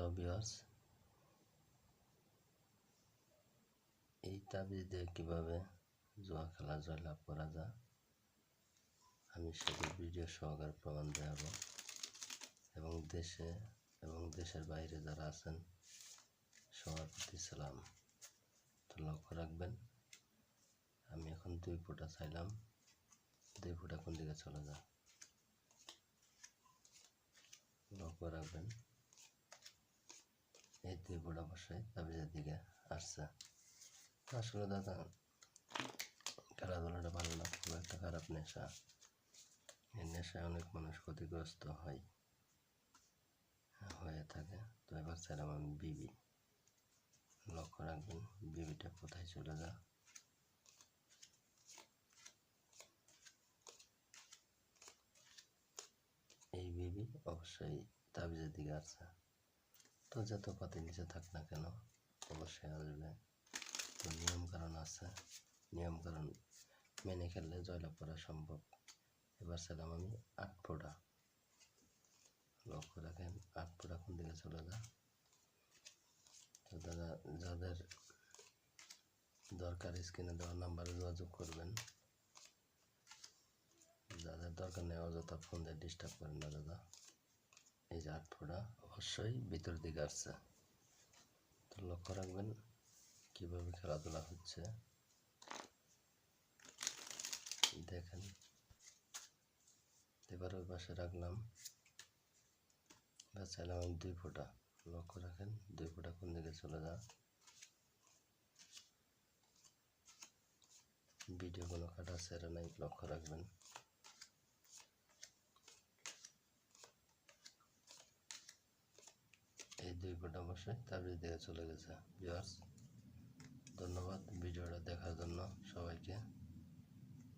Hello viewers, এই তাবিজ দিয়ে কীভাবে জুয়া খেলা জয়লাভ করা যায় আমি সেটি ভিডিও সহকারে প্রমাণ দেখাবো এবং দেশে এবং দেশের বাইরে যারা আছেন সবার প্রতি সালাম। তো লক্ষ্য রাখবেন, আমি এখন 2 ফোঁটা চাইলাম, 2 ফোঁটা কোন দিকে চলে যায় লক্ষ্য রাখবেন। এই 2 ফোঁটা বসায় তাবিজের দিকে আসছে। আসলে দাদা খেলাধুলাটা ভালো না, খুব একটা খারাপ নেশা। এই নেশায় অনেক মানুষ ক্ষতিগ্রস্ত হয়ে থাকে। তো এবার চাইলাম আমি বিবি। লক্ষ্য রাখবেন বিবিটা কোথায় চলে যায়। এই বিবি অবশ্যই তাবিজের দিকে আসছে। তো যত পাতি নিচে থাক না কেন অবশ্যই আসবে। তো নিয়মকানুন আছে, নিয়মকানুন মেনে খেললে জয়লাভ করা সম্ভব। এবার চাইলাম আমি 8 ফোঁটা। লক্ষ্য রাখেন 8 ফোঁটা কোন দিকে চলে যায়। তো দাদা যাদের দরকার স্ক্রিনে দেওয়া নাম্বারে যোগাযোগ করবেন। যাদের দরকার নেই অযথা ফোন দিয়ে ডিস্টার্ব করেন না দাদা। এই যে 8 ফোঁটা অবশ্যই ভিতর দিকে আসছে। তো লক্ষ্য রাখবেন কীভাবে খেলাধুলা হচ্ছে দেখেন। এবার ওই পাশে রাখলাম, এবার চাইলাম আমি 2 ফোঁটা। লক্ষ্য রাখেন 2 ফোঁটা কোন দিকে চলে যায়। ভিডিও কোনো কাটা ছেড়ে নাই, লক্ষ্য রাখবেন। এই 2 ফোঁটা বসে তাবিজ দিকে চলে গেছে ভিউয়ার্স।